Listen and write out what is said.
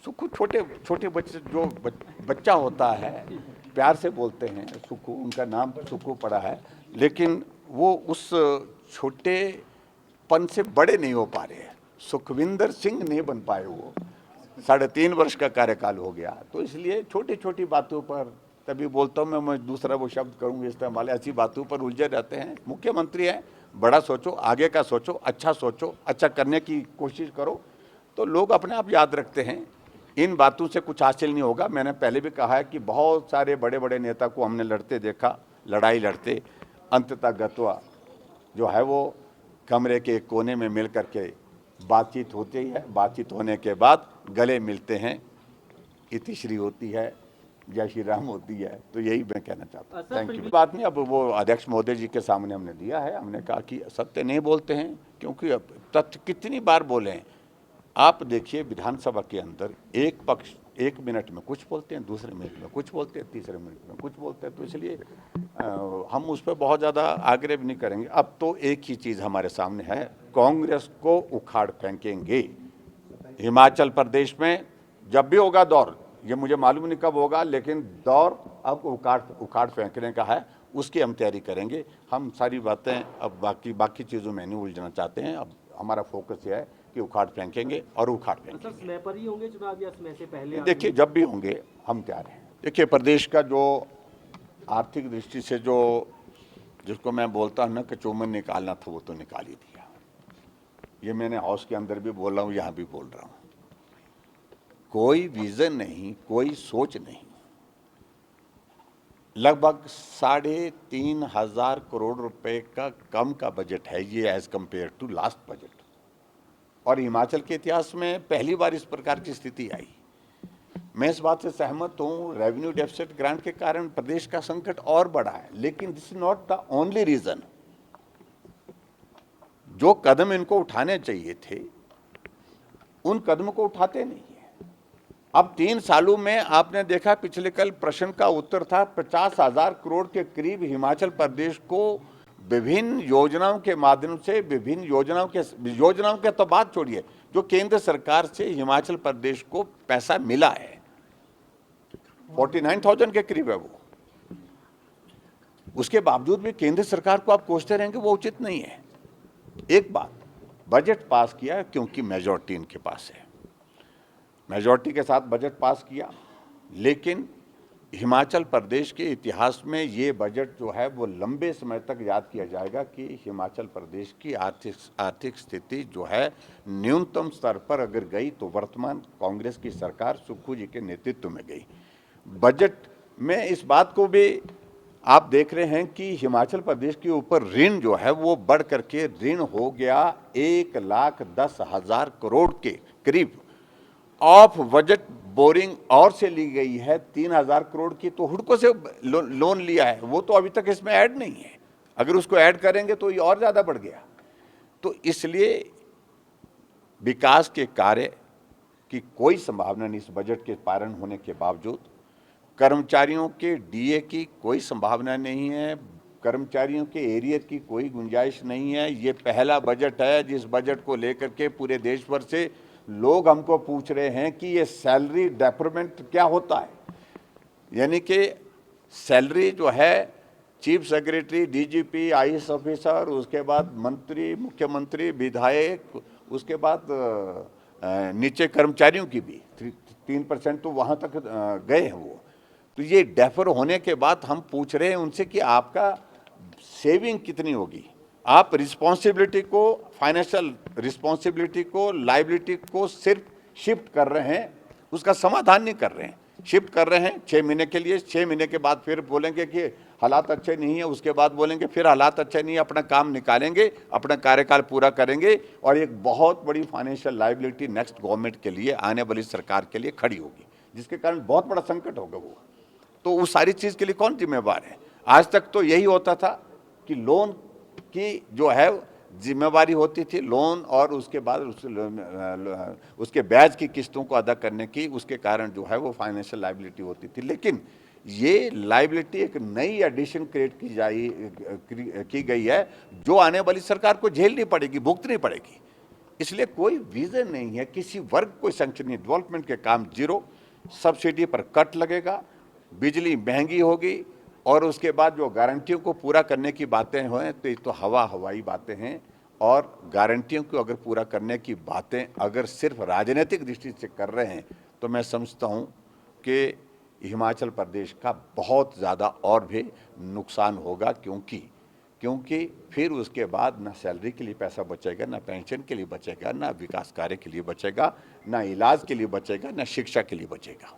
सुखू छोटे छोटे बच्चे जो बच्चा होता है प्यार से बोलते हैं सुखू, उनका नाम सुखू पड़ा है, लेकिन वो उस छोटेपन से बड़े नहीं हो पा रहे हैं। सुखविंदर सिंह नहीं बन पाए, वो 3.5 वर्ष का कार्यकाल हो गया। तो इसलिए छोटी छोटी बातों पर, तभी बोलता हूँ मैं दूसरा वो शब्द करूँगी इस्तेमाल, ऐसी बातों पर उलझे रहते हैं। मुख्यमंत्री हैं, बड़ा सोचो, आगे का सोचो, अच्छा करने की कोशिश करो, तो लोग अपने आप याद रखते हैं। इन बातों से कुछ हासिल नहीं होगा। मैंने पहले भी कहा है कि बहुत सारे बड़े बड़े नेता को हमने लड़ते देखा, लड़ाई लड़ते, अंततः गत्वा जो है वो कमरे के एक कोने में मिल करके बातचीत होती है, बातचीत होने के बाद गले मिलते हैं, इतिश्री होती है, जय श्री राम होती है। तो यही मैं कहना चाहता हूँ। Thank you. बात नहीं, अब वो अध्यक्ष महोदय जी के सामने हमने दिया है, हमने कहा कि सत्य नहीं बोलते हैं, क्योंकि अब तथ्य कितनी बार बोले हैं। आप देखिए विधानसभा के अंदर एक पक्ष 1 मिनट में कुछ बोलते हैं, दूसरे मिनट में कुछ बोलते हैं, तीसरे मिनट में कुछ बोलते हैं। तो इसलिए हम उस पर बहुत ज़्यादा आग्रह भी नहीं करेंगे। अब तो एक ही चीज़ हमारे सामने है, कांग्रेस को उखाड़ फेंकेंगे। हिमाचल प्रदेश में जब भी होगा दौर, ये मुझे मालूम नहीं कब होगा, लेकिन दौर अब उखाड़ फेंकने का है, उसकी हम तैयारी करेंगे। हम सारी बातें अब बाकी चीज़ों में नहीं उलझना चाहते हैं। अब हमारा फोकस ये है कि उखाड़ फेंकेंगे और उखाड़ फेंकेंगे। सर, समय पर ही होंगे चुनाव या समय से पहले? देखिए, जब भी होंगे हम तैयार हैं। देखिए, प्रदेश का जो आर्थिक दृष्टि से जो जिसको मैं बोलता हूँ ना कि चूमन निकालना था, वो तो निकाल ही दिया। ये मैंने हाउस के अंदर भी बोल रहा हूँ, यहाँ भी बोल रहा हूँ। कोई विजन नहीं, कोई सोच नहीं। लगभग 3,500 करोड़ रुपए का कम का बजट है ये as compare to last budget. और हिमाचल के इतिहास में पहली बार इस प्रकार की स्थिति आई। मैं इस बात से सहमत हूँ, रेवेन्यू डेफिसिट ग्रांट के कारण प्रदेश का संकट और बढ़ा है, लेकिन this is not the only reason. जो कदम इनको उठाने चाहिए थे, उन कदमों को उठाते नहीं है। अब 3 सालों में आपने देखा, पिछले कल प्रश्न का उत्तर था, 50,000 करोड़ के करीब हिमाचल प्रदेश को विभिन्न योजनाओं के माध्यम से, विभिन्न योजनाओं के तो बात छोड़िए, जो केंद्र सरकार से हिमाचल प्रदेश को पैसा मिला है 49,000 के करीब है वो। उसके बावजूद भी केंद्र सरकार को आप कोसते रहेंगे, वो उचित नहीं है। एक बात, बजट पास किया क्योंकि मेजॉरिटी इनके पास है, मेजॉरिटी के साथ बजट पास किया, लेकिन हिमाचल प्रदेश के इतिहास में ये बजट जो है वो लंबे समय तक याद किया जाएगा कि हिमाचल प्रदेश की आर्थिक स्थिति जो है न्यूनतम स्तर पर अगर गई तो वर्तमान कांग्रेस की सरकार सुक्खू जी के नेतृत्व में गई। बजट में इस बात को भी आप देख रहे हैं कि हिमाचल प्रदेश के ऊपर ऋण जो है वो बढ़ करके ऋण हो गया 1,10,000 करोड़ के करीब। ऑफ बजट बोरिंग और से ली गई है 3,000 करोड़ की, तो हुडको से लोन लिया है, वो तो अभी तक इसमें ऐड नहीं है। अगर उसको ऐड करेंगे तो ये और ज्यादा बढ़ गया। तो इसलिए विकास के कार्य की कोई संभावना नहीं इस बजट के पारण होने के बावजूद। कर्मचारियों के डीए की कोई संभावना नहीं है, कर्मचारियों के एरियर की कोई गुंजाइश नहीं है। ये पहला बजट है जिस बजट को लेकर के पूरे देश भर से लोग हमको पूछ रहे हैं कि ये सैलरी डेप्रोमेंट क्या होता है। यानी कि सैलरी जो है chief secretary, DGP, IAS officer, उसके बाद मंत्री, मुख्यमंत्री, विधायक, उसके बाद नीचे कर्मचारियों की भी 3% तो वहाँ तक गए हैं वो। तो ये डेफर होने के बाद हम पूछ रहे हैं उनसे कि आपका सेविंग कितनी होगी। आप रिस्पॉन्सिबिलिटी को, फाइनेंशियल रिस्पॉन्सिबिलिटी को, लाइबिलिटी को सिर्फ शिफ्ट कर रहे हैं, उसका समाधान नहीं कर रहे हैं। शिफ्ट कर रहे हैं 6 महीने के लिए, 6 महीने के बाद फिर बोलेंगे कि हालात अच्छे नहीं है, उसके बाद बोलेंगे फिर हालात अच्छे नहीं है, अपना काम निकालेंगे, अपना कार्यकाल पूरा करेंगे और एक बहुत बड़ी फाइनेंशियल लाइबिलिटी नेक्स्ट गवर्नमेंट के लिए, आने वाली सरकार के लिए खड़ी होगी, जिसके कारण बहुत बड़ा संकट होगा वो। तो उस सारी चीज़ के लिए कौन जिम्मेवार है? आज तक तो यही होता था कि लोन की जो है जिम्मेवारी होती थी, लोन और उसके बाद उसके ब्याज की किस्तों को अदा करने की, उसके कारण जो है वो फाइनेंशियल लाइबिलिटी होती थी। लेकिन ये लाइबिलिटी एक नई एडिशन क्रिएट की गई है जो आने वाली सरकार को झेलनी पड़ेगी, भुगतनी पड़ेगी। इसलिए कोई विजन नहीं है, किसी वर्ग को संरक्षण नहीं, डेवलपमेंट के काम जीरो, सब्सिडी पर कट लगेगा, बिजली महंगी होगी, और उसके बाद जो गारंटियों को पूरा करने की बातें हैं तो ये तो हवाई बातें हैं। और गारंटियों को अगर पूरा करने की बातें अगर सिर्फ राजनीतिक दृष्टि से कर रहे हैं तो मैं समझता हूं कि हिमाचल प्रदेश का बहुत ज़्यादा और भी नुकसान होगा, क्योंकि फिर उसके बाद ना सैलरी के लिए पैसा बचेगा, ना पेंशन के लिए बचेगा, ना विकास कार्य के लिए बचेगा, ना इलाज के लिए बचेगा, ना शिक्षा के लिए बचेगा।